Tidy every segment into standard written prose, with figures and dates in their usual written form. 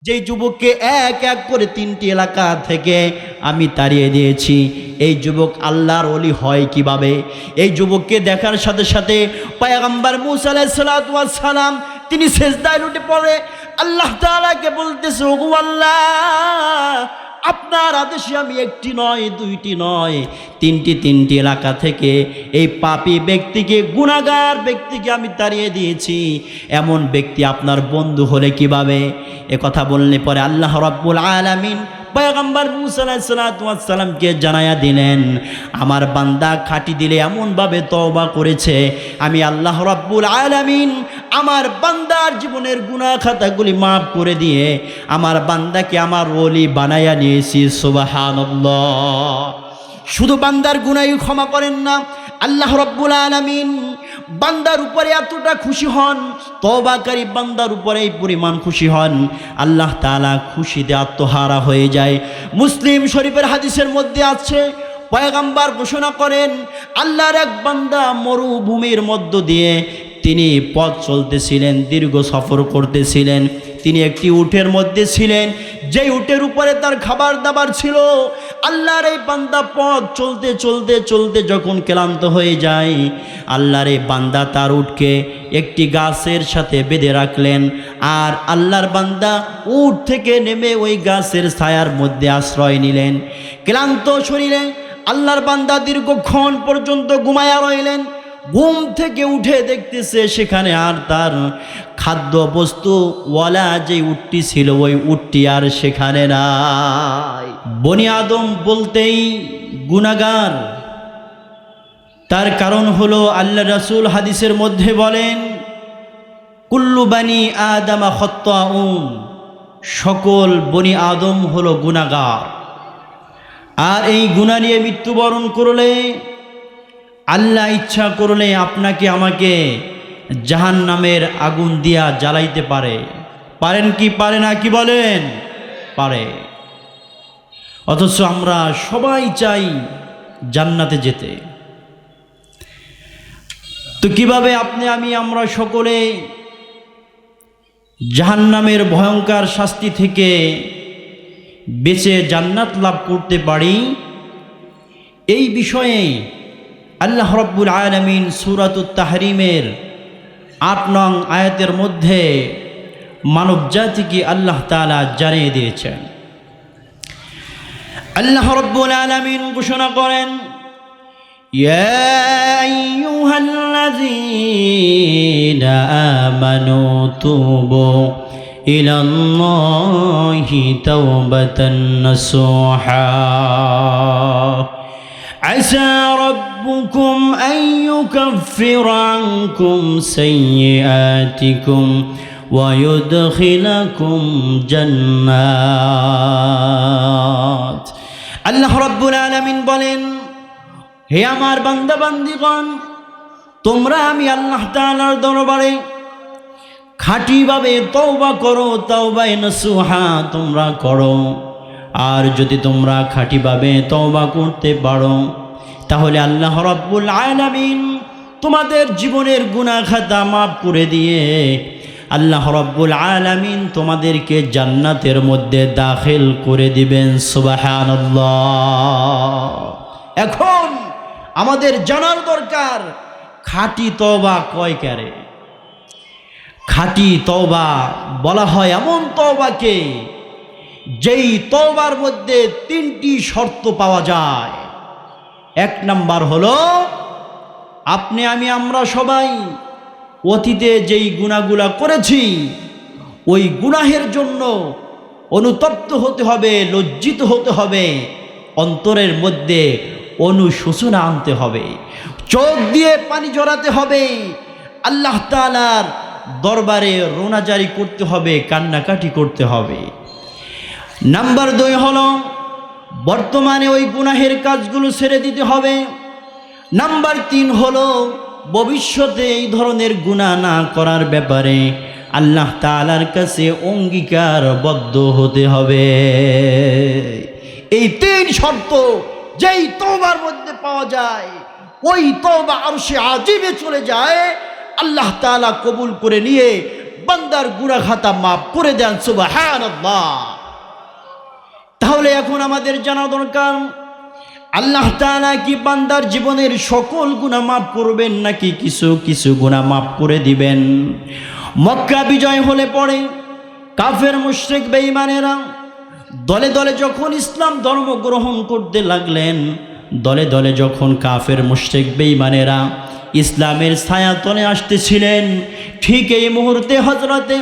যেই যুবককে এক এক করে 3টি এলাকা থেকে আমি তাড়িয়ে দিয়েছি, এই যুবক আল্লাহর ওলি হয় কিভাবে? এই যুবককে দেখার সাথে সাথে পয়গম্বর মুসা আলাইহিস সালাতু ওয়াস সালাম তিনি সিজদায় লুটে পড়ে আল্লাহ তাআলাকে বলতেছে, ওগো আল্লাহ, আপনার আদেশে আমি একটি নয়, দুইটি নয়, তিনটি এলাকা থেকে এই পাপী ব্যক্তিকে, গুনাহগার ব্যক্তিকে আমি তাড়িয়ে দিয়েছি। এমন ব্যক্তি আপনার বন্ধু হলে কিভাবে? এ কথা বললে পরে আল্লাহ রাব্বুল আলামিন পয়গম্বর মুসা আলাইহিস সালাতু ওয়াস সালামকে জানায়া দিলেন, আমার বান্দা খাঁটি দিলে এমনভাবে তওবা করেছে, আমি আল্লাহ রাব্বুল আলামিন আমার বান্দার জীবনের গুনাহ খাতাগুলি মাফ করে দিয়ে আমার বান্দাকে আমার ওলি বানায়া নিয়েছি। সুবহানাল্লাহ। শুধু বান্দার গুনাহই ক্ষমা করেন না, আল্লাহ রাব্বুল আলামিন বান্দার উপরে এতটা খুশি হন, তওবাকারী বান্দার উপরে এই পরিমাণ খুশি হন, আল্লাহ তাআলা খুশিতে আত্মহারা হয়ে যায়। মুসলিম শরীফের হাদিসের মধ্যে আছে, পয়গম্বর ঘোষণা করেন, আল্লাহর এক বান্দা মরুভূমির মধ্য দিয়ে তিনি পথ চলতেছিলেন, দীর্ঘ সফর করতেছিলেন। তিনি একটি উটের মধ্যে ছিলেন, যেই উটের উপরে তার খাবার দাবার ছিল। আল্লাহর এই বান্দা পথ চলতে চলতে চলতে যখন ক্লান্ত হয়ে যায়, আল্লাহর এই বান্দা তার উটকে একটি গাছের সাথে বেঁধে রাখলেন, আর আল্লাহর বান্দা উট থেকে নেমে ওই গাছের ছায়ার মধ্যে আশ্রয় নিলেন। ক্লান্ত শরীরে আল্লাহর বান্দা দীর্ঘক্ষণ পর্যন্ত ঘুমায়া রইলেন। ঘুম থেকে উঠে দেখতেছে সেখানে আর তার খাদ্য বস্তু ওয়ালা যে উটটি ছিল, ওই উটটি আর সেখানে নাই। বনি আদম বলতেই গুনাহগার, তার কারণ হলো আল্লাহ রাসূল হাদিসের মধ্যে বলেন, কুল্লু বানি আদম খাত্তাউন, সকল বনি আদম হলো গুনাহগার। আর এই গুনাহ নিয়ে মৃত্যুবরণ করলে আল্লাহ ইচ্ছা করলে আপনাকে আমাকে জাহান্নামের আগুন দিয়া জ্বালাইতে পারে। পারেন কি পারে না? কি বলেন? পারে। অথচ আমরা সবাই চাই জান্নাতে যেতে। তো কিভাবে আপনি আমি আমরা সকলে জাহান্নামের ভয়ঙ্কর শাস্তি থেকে বেঁচে জান্নাত লাভ করতে পারি? এই বিষয়ে আল্লাহ রাব্বুল আলামিন সূরাতুত তাহরিমের 8 নং আয়াতের মধ্যে মানব জাতিকে আল্লাহ তাআলা জানিয়ে দিয়েছেন। আল্লাহ রাব্বুল আলামিন ঘোষণা করেন, ইয়া আইয়ুহাল্লাযীনা আমানু তুবু ইলাল্লাহি তাওবাতান নাসুহা عسى ربكم أن يكفر عنكم سيئاتكم ويدخلكم جنات। আল্লাহ রাব্বুল আলামিন বলেন, হে আমার বান্দা বান্দীগণ, তোমরা আমি আল্লাহ তাআলার দরবারে খাঁটিভাবে তওবা করো, তাওবায়ে নাসুহা তোমরা করো। আর যদি তোমরা খাঁটিভাবে তওবা করতে পারো, তাহলে আল্লাহ রাব্বুল আলামিন তোমাদের জীবনের গুনাহ খাতা মাফ করে দিয়ে আল্লাহ রাব্বুল আলামিন তোমাদেরকে জান্নাতের মধ্যে দাখিল করে দিবেন। সুবহানাল্লাহ। এখন আমাদের জানার দরকার, খাঁটি তওবা কয় কারে? খাঁটি তওবা বলা হয় এমন তওবাকে যেই তওবার মধ্যে 3টি শর্ত পাওয়া যায়। 1 নাম্বার হলো, আপনি আমি আমরা সবাই অতীতে যেই গুনাহগুলা করেছি, ওই গুনাহের জন্য অনুতপ্ত হতে হবে, লজ্জিত হতে হবে, অন্তরের মধ্যে অনুশোচনা আনতে হবে, চোখ দিয়ে পানি ঝরাতে হবে, আল্লাহ তাআলার দরবারে রোনাজারি করতে হবে, কান্নাকাটি করতে হবে। নাম্বার 2 হলো, বর্তমানে ওই গুনাহের কাজগুলো ছেড়ে দিতে হবে। নাম্বার 3 হলো, ভবিষ্যতে এই ধরনের গুনাহ না করার ব্যাপারে আল্লাহ তাআলার কাছে অঙ্গীকারবদ্ধ হতে হবে। এই 3 শর্ত যেই তওবার মধ্যে পাওয়া যায়, ওই তওবা আরশে আজিমে চলে যায়, আল্লাহ তাআলা কবুল করে নিয়ে বান্দার গুনাহ খাতা মাফ করে দেন। সুবহানাল্লাহ। তাহলে এখন আমাদের জানা দরকার, আল্লাহ তাআলা কি বান্দার জীবনের সকল গুনাহ মাফ করবেন নাকি কিছু কিছু গুনাহ মাফ করে দিবেন? মক্কা বিজয় হলে পরে কাফের মুশরিক বেঈমানেরা দলে দলে যখন ইসলাম ধর্ম গ্রহণ করতে লাগলেন, দলে দলে যখন কাফের মুশরিক বেঈমানেরা ইসলামের ছায়াতলে আসতেছিলেন, ঠিক এই মুহূর্তে হযরতে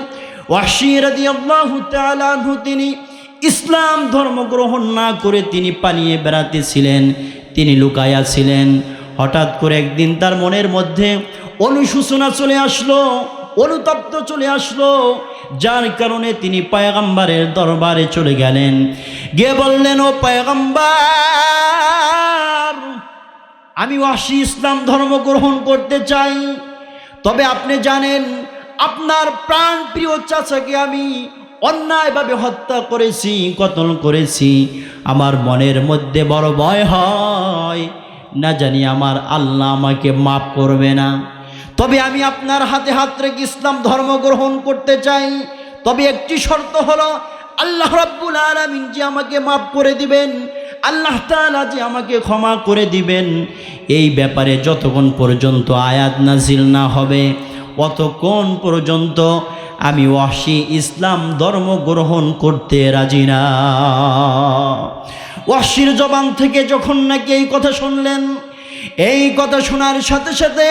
ওয়াহশী রাদিয়াল্লাহু তাআলা আনহু তিনি ইসলাম ধর্ম গ্রহণ না করে তিনি পালিয়ে বেড়াতেছিলেন, তিনি লুকায়া ছিলেন। হঠাৎ করে একদিন তার মনের মধ্যে অনুশোচনা চলে আসলো, অনুতপ্ত চলে আসলো, যার কারণে তিনি পয়গম্বরের দরবারে চলে গেলেন। গিয়ে বললেন, ও পয়গম্বর, আমি ওয়াহশী ইসলাম ধর্ম গ্রহণ করতে চাই, তবে আপনি জানেন আপনার প্রাণ প্রিয় চাচাকে আমি অন্যায়ভাবে হত্যা করেছি, কতল করেছি। আমার মনের মধ্যে বড় ভয় হয়, না জানি আমার আল্লাহ আমাকে মাফ করবে না। তবে আমি আপনার হাতে হাত রেখে ইসলাম ধর্ম গ্রহণ করতে চাই, তবে একটি শর্ত হলো আল্লাহ রাব্বুল আলামিন যে আমাকে মাফ করে দিবেন, আল্লাহ তাআলা যে আমাকে ক্ষমা করে দিবেন, এই ব্যাপারে যতক্ষণ পর্যন্ত আয়াত নাজিল না হবে অতক্ষণ পর্যন্ত আমি ওয়াহশী ইসলাম ধর্ম গ্রহণ করতে রাজি না। ওয়াহশীর জবান থেকে যখন নাকি এই কথা শুনলেন, এই কথা শোনার সাথে সাথে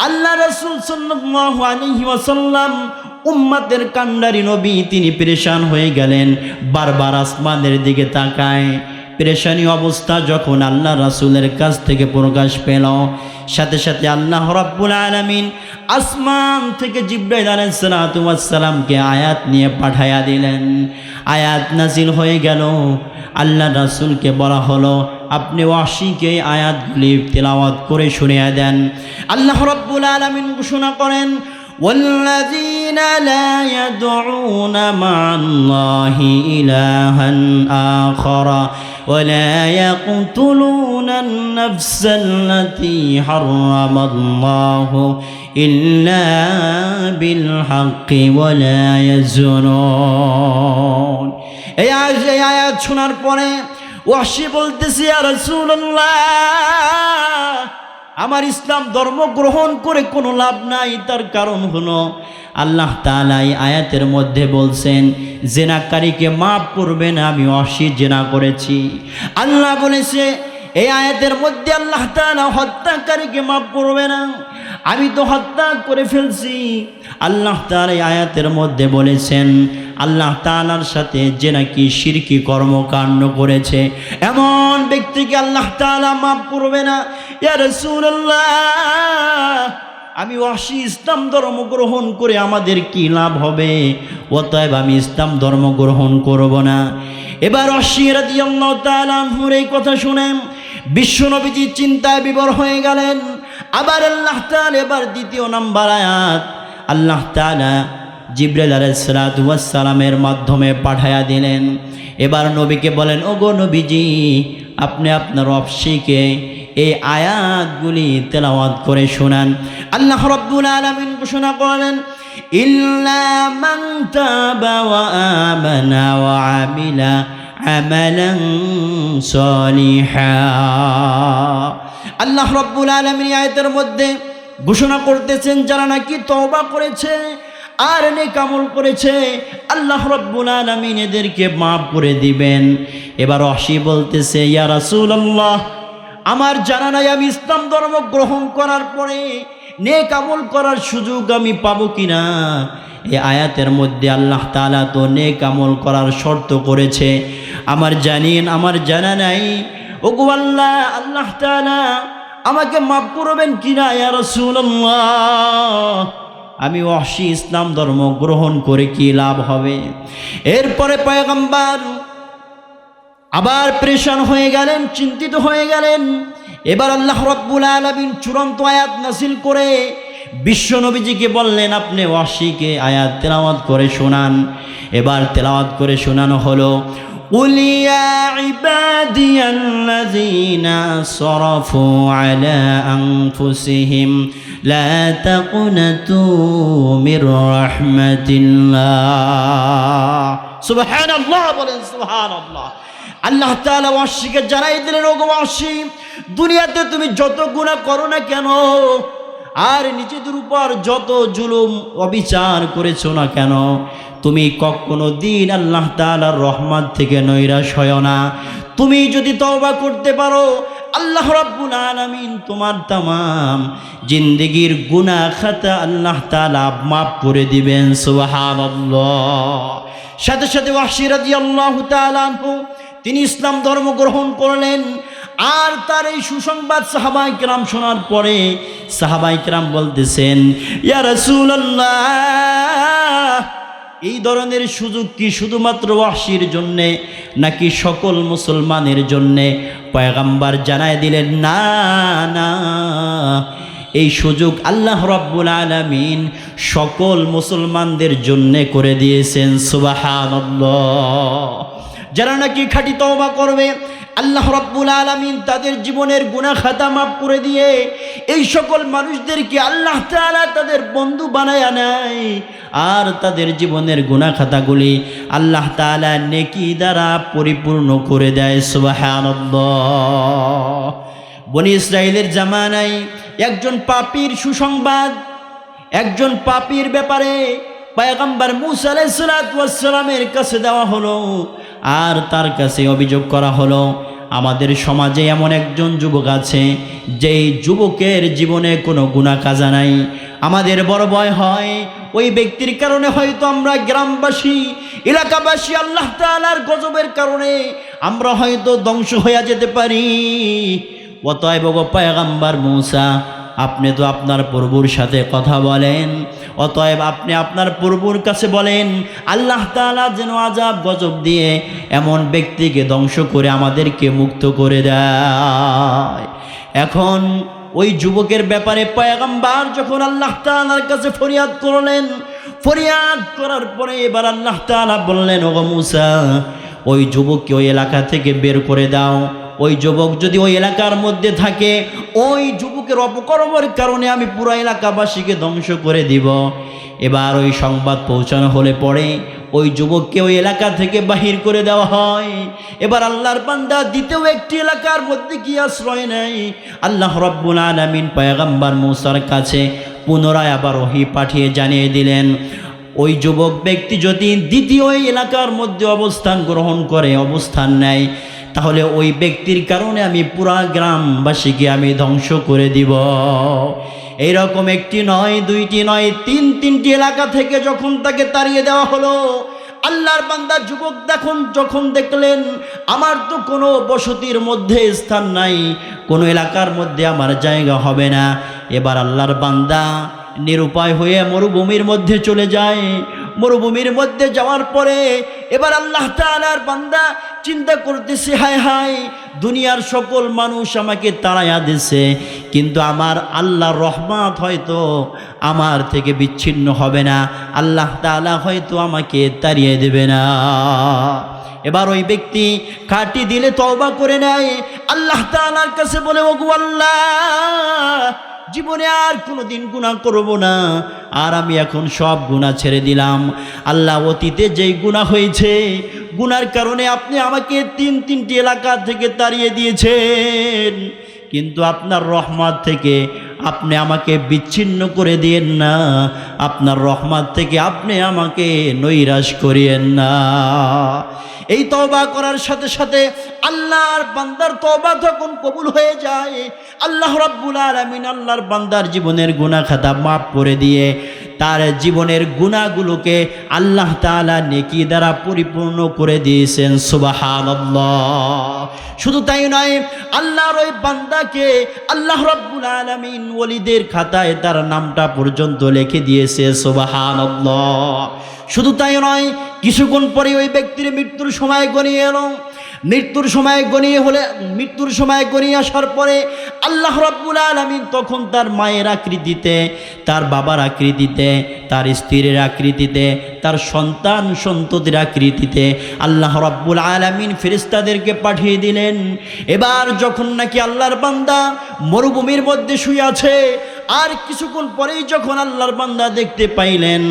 আল্লাহ রাসূল সাল্লাল্লাহু আলাইহি ওয়াসাল্লাম উম্মতের কান্ডারি নবী তিনি পেরেশান হয়ে গেলেন, বারবার আসমানের দিকে তাকায়। পেরেশানি অবস্থা যখন আল্লাহ রাসূলের কাছ থেকে প্রকাশ পেল, সাথে সাথে আল্লাহ রাব্বুল আলামিন আসমান থেকে জিবরাইল আলাইহিস সালাতু ওয়াস সালামকে আয়াত নিয়ে পাঠায়া দিলেন। আয়াত নাজিল হয়ে গেল। আল্লাহ রাসূলকে বলা হলো, আপনি ওয়াহশীকে আয়াতগুলি তেলাওয়াত করে শুনিয়ে দেন। আল্লাহ রাব্বুল আলামিন ঘোষণা করেন, والذين لا يدعون مع الله إلها آخر ولا يقتلون النفس التي حرم الله إلا بالحق ولا يزنون। এই আয়াত শোনার পরে ওয়াহশী বলতেছে, ইয়া রাসূলুল্লাহ, আমার ইসলাম ধর্ম গ্রহণ করে কোনো লাভ নাই। তার কারণ হলো আল্লাহ তাআলা এই আয়াতের মধ্যে বলছেন জেনাকারীকে মাফ করবেন, আমি ওয়াহশী জেনা করেছি। আল্লাহ বলেছে এই আয়াতের মধ্যে আল্লাহ তাআলা হত্যাকারীকে মাফ করবে না, আমি তো হত্যা করে ফেলছি। আল্লাহ তাআলা এই আয়াতের মধ্যে বলেছেন আল্লাহ তাআলার সাথে যে নাকি শিরকি কর্মকাণ্ড করেছে এমন ব্যক্তিকে আল্লাহ তাআলা মাফ করবে না। ইয়া রাসূলুল্লাহ, আমি ওয়াহশী ইসলাম ধর্ম গ্রহণ করে আমাদের কি লাভ হবে? অতএব আমি ইসলাম ধর্ম গ্রহণ করব না। এবার ওয়াহশী রাদিয়াল্লাহু তাআলা আনহুর এই কথা শুনে বিশ্বনবীজি চিন্তায় বিভোর হয়ে গেলেন। আবার আল্লাহ তাআলা এবার দ্বিতীয় নাম্বার আয়াত আল্লাহ তাআলা জিবরাইল আলাইহিস সালাতু ওয়াস সালামের মাধ্যমে পাঠায়া দিলেন। এবার নবীকে বলেন, ওগো নবীজি, আপনি আপনার ওয়াহশীকে এই আয়াতগুলি তেলাওয়াত করে শোনান। আল্লাহ রাব্বুল আলামিন ঘোষণা করেন, ইল্লা মান তাবা ওয়া আমানা ওয়া আমিলা আমালান সালিহা। আল্লাহ রাব্বুল আলামিন আয়াতের মধ্যে ঘোষণা করতেছেন যারা নাকি তওবা করেছে আর নেক আমল করেছে আল্লাহ রাব্বুল আলামিন এদেরকে মাফ করে দিবেন। এবার ওয়াহশী বলতেছে, ইয়া রাসূলুল্লাহ, আমার জানা নাই আমি ইসলাম ধর্ম গ্রহণ করার পরে নেক আমল করার সুযোগ আমি পাবো কিনা। এই আয়াতের মধ্যে আল্লাহ তাআলা তো নেক আমল করার শর্ত করেছে, আমার জানা নাই। ওগো আল্লাহ, আল্লাহ তাআলা আমাকে মাফ করবেন কিনা ইয়া রাসূলুল্লাহ? আমি ওয়াহশী ইসলাম ধর্ম গ্রহণ করে কি লাভ হবে? এরপরে পয়গম্বর আবার পরেশান হয়ে গেলেন, চিন্তিত হয়ে গেলেন। এবার আল্লাহ রাব্বুল আলামিন চূড়ান্ত আয়াত নাযিল করে বিশ্বনবীজিকে বললেন, আপনি ওয়াহশীকে আয়াত তেলাওয়াত করে শোনান। এবার তেলাওয়াত করে শোনানো হলো, قل يا عبادي الذين صرفوا على أنفسهم লা তাকুনাতু মির রাহমাতিল্লাহ। সুবহানাল্লাহ বলেন, সুবহানাল্লাহ। আল্লাহ তাআলা ওয়াহশীকে জানাই দিলেন, ওগো ওয়াহশী, দুনিয়াতে তুমি যত গুনাহ করো না কেন, আর নিজেদের উপর যত জুলুম অবিচার করেছো না কেন, তুমি কখনো দিন আল্লাহ তাআলার রহমত থেকে নৈরাশ হয় না। তুমি যদি তওবা করতে পারো, আল্লাহ রাব্বুল আলামিন তোমার তামাম জিন্দেগির গুনাহ খাতা আল্লাহ তাআলা মাফ করে দিবেন। সুবহানাল্লাহ। সাথে সাথে ওয়াহশী রাদিয়াল্লাহু তাআলা আনহু তিনি ইসলাম ধর্ম গ্রহণ করলেন। আর তার এই সুসংবাদ সাহাবায়ে কেরাম শোনার পরে সাহাবায়ে কেরাম বলতেছেন, ইয়া রাসূলুল্লাহ, এই ধরনের সুযোগ কি শুধুমাত্র ওয়াহশীর জন্যে নাকি সকল মুসলমানের জন্যে? পয়গম্বর জানায় দিলেন, না না, এই সুযোগ আল্লাহ রাব্বুল আলামিন সকল মুসলমানদের জন্যে করে দিয়েছেন। সুবহানাল্লাহ। যারা নাকি খাঁটি তওবা করবে, আল্লাহ রাব্বুল আলামিন তাদের জীবনের গুনাহ খাতা মাফ করে দিয়ে এই সকল মানুষদেরকে আল্লাহ তাআলা তাদের বন্ধু বানায় নেয়, আর তাদের জীবনের গুনাহ খাতাগুলি আল্লাহ তাআলা নেকি দ্বারা পরিপূর্ণ করে দেয়। সুবহানাল্লাহ। বনি ইসরাইলের জামানায় একজন পাপীর সুসংবাদ, একজন পাপীর ব্যাপারে পয়গম্বর মূসা আলাইহিস সালাতু ওয়াস সালামের কাছে দেওয়া হলো, আর তার কাছে অভিযোগ করা হলো, আমাদের সমাজে এমন একজন যুবক আছে যেই যুবকের জীবনে কোনো গুনাহ কাজা নাই। আমাদের বড় ভয় হয় ওই ব্যক্তির কারণে হয়তো আমরা গ্রামবাসী, এলাকাবাসী আল্লাহ তাআলার গজবের কারণে আমরা হয়তো ধ্বংস হয়ে যেতে পারি। অতএব গো পয়গম্বর মূসা, আপনি তো আপনার প্রভুর সাথে কথা বলেন, অতএব আপনি আপনার প্রভুর কাছে বলেন আল্লাহ তাআলা যেন আযাব গজব দিয়ে এমন ব্যক্তিকে ধ্বংস করে আমাদেরকে মুক্ত করে দেয়। এখন ওই যুবকের ব্যাপারে পয়গম্বর যখন আল্লাহ তাআলার কাছে ফরিয়াদ করলেন, ফরিয়াদ করার পরে এবার আল্লাহ তাআলা বললেন, ওগো মূসা, ওই যুবককে ওই এলাকা থেকে বের করে দাও। ওই যুবক যদি ওই এলাকার মধ্যে থাকে, ওই যুবকের অপকর্মের কারণে আমি পুরো এলাকাবাসীকে ধ্বংস করে দিব। এবার ওই সংবাদ পৌঁছানো হলে পরে ওই যুবককে ওই এলাকা থেকে বাহির করে দেওয়া হয়। এবার আল্লাহর বান্দা দ্বিতীয় একটি এলাকার মধ্যে কি আশ্রয় নেই। আল্লাহ রাব্বুল আলামিন পয়গম্বর মূসার কাছে পুনরায় আবার ওহী পাঠিয়ে জানিয়ে দিলেন, ওই যুবক ব্যক্তি যদি দ্বিতীয় এলাকার মধ্যে অবস্থান গ্রহণ করে, অবস্থান নেয়, তাহলে ওই ব্যক্তির কারণে আমি পুরা গ্রামবাসীকে আমি ধ্বংস করে দিব। এইরকম একটি নয়, দুইটি নয়, তিনটি এলাকা থেকে যখন তাকে তাড়িয়ে দেওয়া হলো, আল্লাহর বান্দা যুবক যখন দেখলেন আমার তো কোনো বসতির মধ্যে স্থান নাই, কোনো এলাকার মধ্যে আমার জায়গা হবে না, এবার আল্লাহর বান্দা নিরুপায় হয়ে মরুভূমির মধ্যে চলে যায়। মরুভূমির মধ্যে যাওয়ার পরে এবার আল্লাহ তাআলার বান্দা চিন্তা করতেছে, হায় হায়, দুনিয়ার সকল মানুষ আমাকে তাড়াইয়া দিছে, কিন্তু আমার আল্লাহর রহমত হয়তো আমার থেকে বিচ্ছিন্ন হবে না, আল্লাহ তাআলা হয়তো আমাকে তাড়িয়ে দেবে না। এবার ওই ব্যক্তি খাঁটি দিলে তওবা করে নেয়, আল্লাহ তাআলার কাছে বলে, ওগো আল্লাহ, জীবনে আর কোনো দিন গুনাহ করব না, আর আমি এখন সব গুনাহ ছেড়ে দিলাম। আল্লাহ, অতীতে যেই গুনাহ হয়েছে, গুনার কারণে আপনি আমাকে তিনটি এলাকা থেকে তাড়িয়ে দিয়েছেন, কিন্তু আপনার রহমত থেকে আপনি আমাকে বিচ্ছিন্ন করে দিয়েন না, আপনার রহমত থেকে আপনি আমাকে নৈরাশ করিয়েন না। এই তওবা করার সাথে সাথে আল্লাহর বান্দার তওবা যখন কবুল হয়ে যায়, আল্লাহ রাব্বুল আলামিন আল্লাহর বান্দার জীবনের গুনাহ খাতা মাফ করে দিয়ে তার জীবনের গুনাহগুলোকে আল্লাহ তাআলা নেকি দ্বারা পরিপূর্ণ করে দিয়েছেন। সুবহানাল্লাহ। শুধু তাই নয়, আল্লাহর ওই বান্দাকে আল্লাহ রাব্বুল আলামিন ওলিদের খাতায় তার নামটা পর্যন্ত লিখে দিয়েছে। সুবহানাল্লাহ। শুধু তাই নয়, কিছুক্ষণ পরে ওই ব্যক্তির মৃত্যুর সময় গনিয়ে এলো। মৃত্যুর সময় গনিয়ে আসার পরে আল্লাহ রাব্বুল আলামিন তখন তার মায়ের আকৃতিতে, তার বাবার আকৃতিতে, তার স্ত্রীর আকৃতিতে, তার সন্ততির আকৃতিতে আল্লাহ রাব্বুল আলামিন ফেরেশতাদেরকে পাঠিয়ে দিলেন। এবার যখন নাকি আল্লাহর বান্দা মরুভূমির মধ্যে শুয়ে আছে, আর কিছুক্ষণ পরেই যখন আল্লাহর বান্দা দেখতে পাইলেন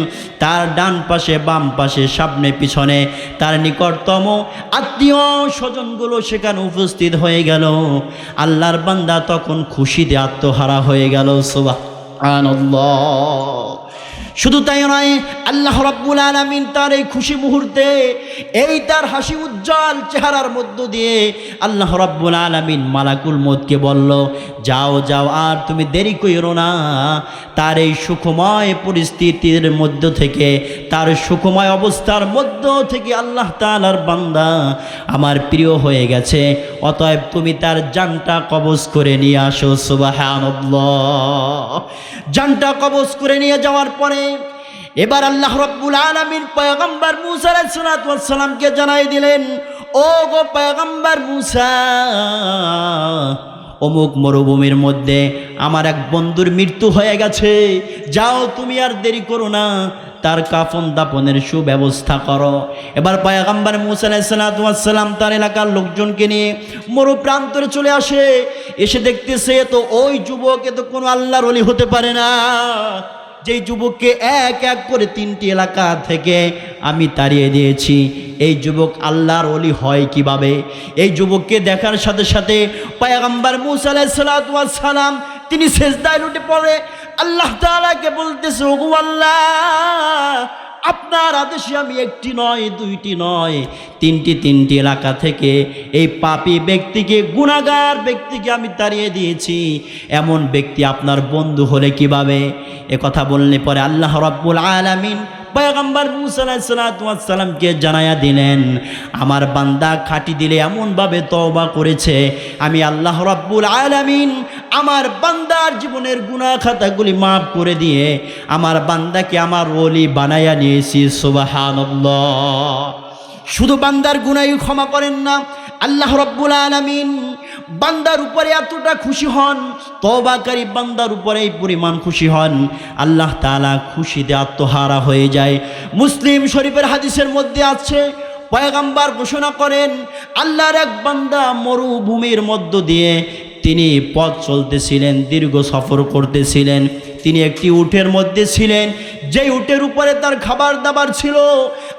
তার ডান পাশে বাম পাশে সামনে পিছনে তার নিকটতম আত্মীয় স্বজনগুলো সেখানে উপস্থিত হয়ে গেল। আল্লাহর বান্দা তখন খুশিতে আত্মহারা হয়ে গেল। সুবহানাল্লাহ। শুধু তাই নয়, আল্লাহ রাব্বুল আলামিন তার এই খুশি মুহূর্তে এই তার হাসি উজ্জ্বল চেহারার মধ্য দিয়ে আল্লাহ রাব্বুল আলামিন মালাকুল মউতকে বলল, যাও যাও, আর তুমি দেরি কইরো না। তার এই সুখময় পরিস্থিতির মধ্য থেকে, তার সুখময় অবস্থার মধ্য থেকে আল্লাহ তাআলার বান্দা আমার প্রিয় হয়ে গেছে, অতএব তুমি তার জানটা কবজ করে নিয়ে আসো। সুবহানাল্লাহ। জানটা কবজ করে নিয়ে যাওয়ার পরে এবার আল্লাহ রাব্বুল আলামিন পয়গম্বর মূসা আলাইহিস সালাতু ওয়াস সালামকে জানাই দিলেন, ও গো পয়গম্বর মূসা, অমুক মরুভূমির মধ্যে আমার এক বন্ধুর মৃত্যু হয়ে গেছে, যাও তুমি আর দেরি করো না, তার কাফন দাফনের সুব্যবস্থা করো। এবার পয়গম্বর মূসা আলাইহিস সালাতু ওয়াস সালাম তার এলাকার লোকজনকে নিয়ে মরু প্রান্তরে চলে আসে। এসে দেখতেছে তো ওই যুবক তো কোনো আল্লাহর ওলি হতে পারে না, যেই যুবককে এক এক করে 3টি এলাকা থেকে আমি তাড়িয়ে দিয়েছি। এই যুবক আল্লাহর ওলি হয় কিভাবে? এই যুবককে দেখার সাথে সাথে পয়গম্বর মূসা আলাইহিস সালাতু ওয়াস সালাম তিনি সিজদায় লুটে পড়ে আল্লাহ তাআলাকে বলতেছে, ওগো আল্লাহ, আপনার আদেশে আমি একটি নয়, দুইটি নয়, 3টি এলাকা থেকে এই পাপী ব্যক্তিকে, গুনাহগার ব্যক্তিকে আমি তাড়িয়ে দিয়েছি। এমন ব্যক্তি আপনার বন্ধু হলে কিভাবে? এ কথা বললে পরে আল্লাহ রাব্বুল আলামিন পয়গম্বর মূসা আলাইহিস সালাতু ওয়াস সালামকে জানায়া দিলেন, আমার বান্দা খাঁটি দিলে এমনভাবে তওবা করেছে, আমি আল্লাহ রাব্বুল আলামিন আমার বান্দার জীবনের গুনাহ খাতাগুলি মাফ করে দিয়ে আমার বান্দাকে আমার ওলি বানায়া নিয়েছি। সুবহানাল্লাহ। শুধু বান্দার গুনাহই ক্ষমা করেন না, আল্লাহ রাব্বুল আলামিন বান্দার উপরে এতটা খুশি হন, তওবাকারী বান্দার উপরে এই পরিমাণ খুশি হন, আল্লাহ তাআলা খুশিতে আত্মহারা হয়ে যায়। মুসলিম শরীফের হাদিসের মধ্যে আছে, পয়গম্বর ঘোষণা করেন, আল্লাহর এক বান্দা মরুভূমির মধ্য দিয়ে তিনি পথ চলতেছিলেন, দীর্ঘ সফর করতেছিলেন। তিনি একটি উটের মধ্যে ছিলেন, যেই উটের উপরে তার খাবার দাবার ছিল।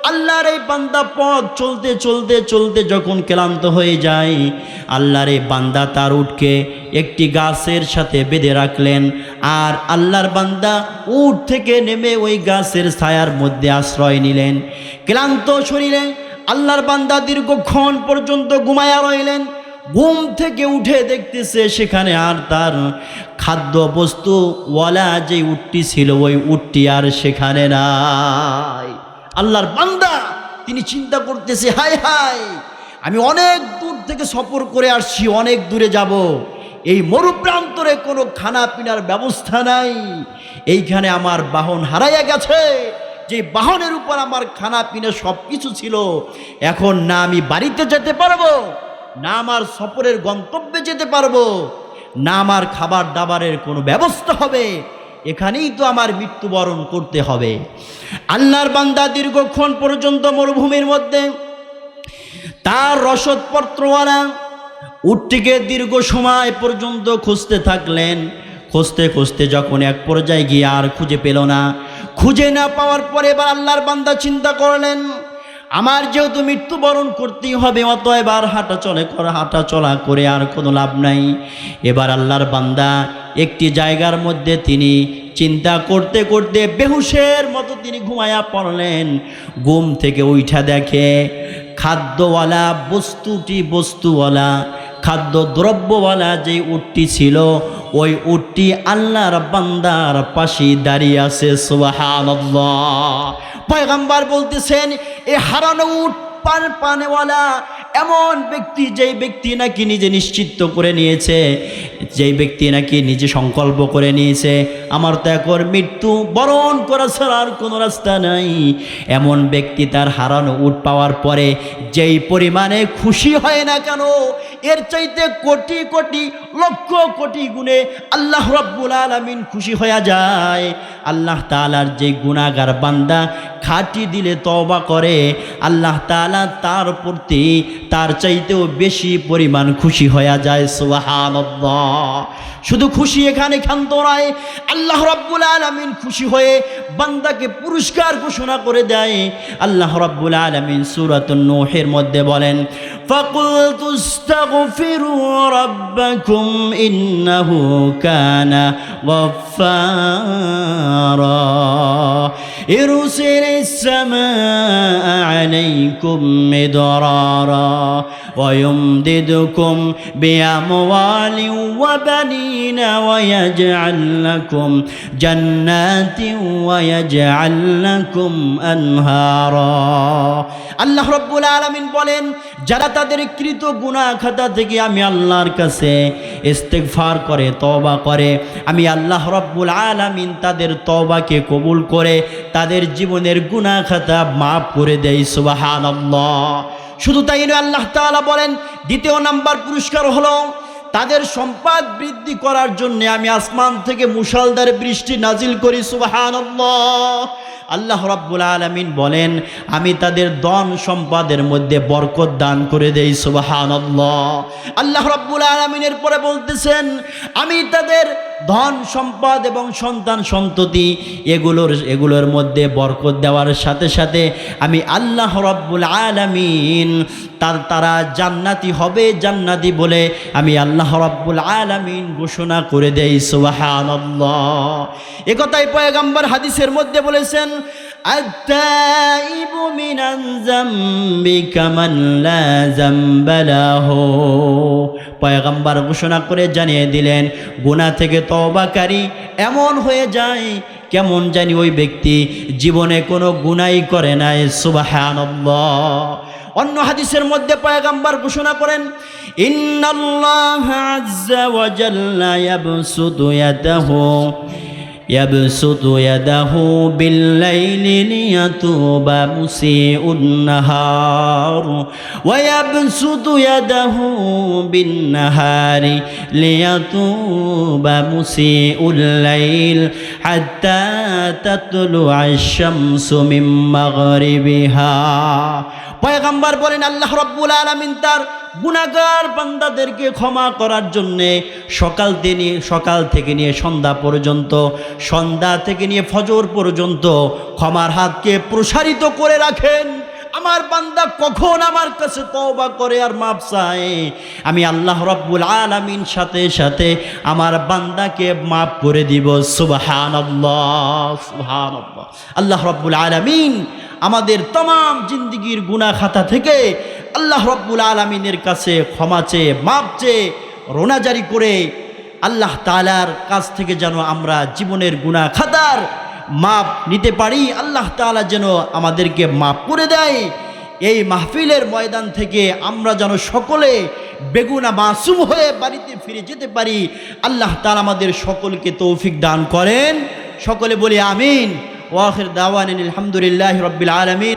আল্লাহর এই বান্দা পথ চলতে চলতে চলতে যখন ক্লান্ত হয়ে যায়, আল্লাহর এই বান্দা তার উটকে একটি গাছের সাথে বেঁধে রাখলেন, আর আল্লাহর বান্দা উট থেকে নেমে ওই গাছের ছায়ার মধ্যে আশ্রয় নিলেন। ক্লান্ত শরীরে আল্লাহর বান্দা দীর্ঘক্ষণ পর্যন্ত ঘুমায়া রইলেন। ঘুম থেকে উঠে দেখতেছে সেখানে আর তার খাদ্য বস্তু ওয়ালা যে উটটি ছিল ওই উটটি আর সেখানে নাই। আল্লাহর বান্দা তিনি চিন্তা করতেছে, হায় হায়, আমি অনেক দূর থেকে সফর করে আসছি, অনেক দূরে যাব, এই মরুপ্রান্তরে কোনো খানা পিনার ব্যবস্থা নাই, এইখানে আমার বাহন হারাইয়া গেছে, যে বাহনের উপর আমার খানা পিনা সব কিছু ছিল, এখন না আমি বাড়িতে যেতে পারবো, না আমার সফরের গন্তব্যে যেতে পারবো, না আমার খাবার দাবারের কোনো ব্যবস্থা হবে, এখানেই তো আমার মৃত্যুবরণ করতে হবে। আল্লাহর বান্দা দীর্ঘক্ষণ পর্যন্ত মরুভূমির মধ্যে তার রসদপত্রওয়ালা উটটিকে দীর্ঘ সময় পর্যন্ত খুঁজতে থাকলেন। খুঁজতে খুঁজতে যখন এক পর্যায়ে গিয়ে আর খুঁজে পেল না, খুঁজে না পাওয়ার পরে এবার আল্লাহর বান্দা চিন্তা করলেন, আমার যেহেতু মৃত্যুবরণ করতেই হবে, অতএব আর হাঁটা চলা করে আর কোনো লাভ নাই। এবার আল্লাহর বান্দা একটি জায়গার মধ্যে তিনি চিন্তা করতে করতে বেহুশের মতো তিনি ঘুমায়া পড়লেন। ঘুম থেকে উঠা দেখে খাদ্যওয়ালা বস্তুওয়ালা খাদ্য দ্রব্যওয়ালা যে উটটি ছিল, ওই উটটি আল্লাহর বান্দার পাশে দাঁড়িয়ে আছে। সুবহানাল্লাহ। পয়গম্বর বলতেছেন, এ হারানো উট পানেওয়ালা এমন ব্যক্তি, যেই ব্যক্তি নাকি নিজে নিশ্চিত করে নিয়েছে, যেই ব্যক্তি নাকি নিজে সংকল্প করে নিয়েছে, আমার তো এখন মৃত্যু বরণ করা ছাড়া আর কোনো রাস্তা নাই, এমন ব্যক্তি তার হারানো উট পাওয়ার পরে যেই পরিমাণে খুশি হয় না কেন, এর চাইতে কোটি কোটি লক্ষ কোটি গুণে আল্লাহ রাব্বুল আলামিন খুশি হয়ে যায়। আল্লাহ তাআলার যে গুনাহগার বান্দা খাঁটি দিলে তওবা করে, আল্লাহ তাআলা তার প্রতি তার চাইতেও বেশি পরিমাণ খুশি হয়ে যায়। সুবহানাল্লাহ। শুধু খুশি এখানে ক্ষান্ত নয়, আল্লাহ রাব্বুল আলামিন খুশি হয়ে বান্দাকে পুরস্কার ঘোষণা করে দেয়। আল্লাহ রাব্বুল আলামিন সূরাতুন নূহের মধ্যে বলেন, ফাকুলতু ইস্তাগফিরু রাব্বাকুম ইন্নাহু কানা গফফারা ইরসিলিস সামাআ আলাইকুম মিদরারা ওয়া ইউমদিদুকুম বিআমওয়ালিন ওয়া বানিনা ওয়া ইয়াজআল লাকুম জান্নাতিন ওয়া ইয়াজআল লাকুম আনহারা। আল্লাহ রাব্বুল আলামিন বলেন, যারা তাদের কৃত গুনাহ খাতা থেকে আমি আল্লাহর কাছে ইস্তিগফার করে, তওবা করে, আমি আল্লাহ রাব্বুল আলামিন তাদের তওবাকে কবুল করে তাদের জীবনের গুনাহ খাতা মাফ করে দেয়। সুবহানাল্লাহ। শুধু তাই নয়, আল্লাহ তাআলা বলেন দ্বিতীয় নাম্বার পুরস্কার হলো তাদের সম্পদ বৃদ্ধি করার জন্য আমি আসমান থেকে মুষলধার বৃষ্টি নাজিল করি। সুবহানাল্লাহ। আল্লাহ রাব্বুল আলামিন বলেন আমি তাদের ধন সম্পদের মধ্যে বরকত দান করে দেই। সুবহানাল্লাহ। আল্লাহ রাব্বুল আলামিনের পরে বলতেছেন আমি তাদের ধন সম্পদ এবং সন্তান সন্ততি এগুলোর মধ্যে বরকত দেওয়ার সাথে সাথে আমি আল্লাহ রাব্বুল আলামিন তারা জান্নাতি হবে, জান্নাতি বলে আমি আল্লাহ রাব্বুল আলামিন ঘোষণা করে দেই। সুবহানাল্লাহ। একথাই পয়গম্বর হাদিসের মধ্যে বলেছেন, আত-তাইবু মিনান যামবি কামান লা যামবা লাহু। পয়গম্বর ঘোষণা করে জানিয়ে দিলেন গুনাহ থেকে তওবাকারী এমন হয়ে যায় কেমন জানি ওই ব্যক্তি জীবনে কোনো গুনাহই করে নাই। সুবহানাল্লাহ। অন্য হাদিসের মধ্যে পয়গম্বর ঘোষণা করেন, ইন্নাল্লাহ আযজা ওয়া জাল্লা ইয়াবসুতু ইয়াদাহু বিল-লাইলি লিয়াতুবা মুসিউন নাহার ওয়া ইয়াবসুতু ইয়াদাহু বিন-নাহারি লিয়াতুবা মুসিউল লাইল হাত্তা তাতলুআশ শামসু মিন মাগরিবিহা। পয়গম্বর বলেন আল্লাহ রাব্বুল আলামিন তার গুনাহগার বান্দাদেরকে ক্ষমা করার জন্যে সকাল থেকে নিয়ে সন্ধ্যা পর্যন্ত, সন্ধ্যা থেকে নিয়ে ফজর পর্যন্ত ক্ষমার হাতকে প্রসারিত করে রাখেন। আমার বান্দা কখন আমার কাছে তওবা করে আর মাপ চায়, আমি আল্লাহ রাব্বুল আলামিন সাথে সাথে আমার বান্দাকে মাফ করে দিব। সুবহানাল্লাহ, সুবহানাল্লাহ। আল্লাহ রাব্বুল আলামিন আমাদের तमाम জিন্দেগীর গুনাহ খাতা থেকে আল্লাহ রাব্বুল আলামিনের কাছে ক্ষমা চেয়ে মাপ চেয়ে রোনাজারি করে আল্লাহ তাআলার কাছ থেকে যেন আমরা জীবনের গুনাহ খাতার মাপ নিতে পারি, আল্লাহ তাআলা যেন আমাদেরকে মাপ করে দেয়। এই মাহফিলের ময়দান থেকে আমরা যেন সকলে বেগুনা মাসুম হয়ে বাড়িতে ফিরে যেতে পারি, আল্লাহ তাআলা আমাদের সকলকে তৌফিক দান করেন। সকলে বলি আমিন। ওয়া আখির দাওয়ানা আলহামদুলিল্লাহি রাব্বিল আলামিন।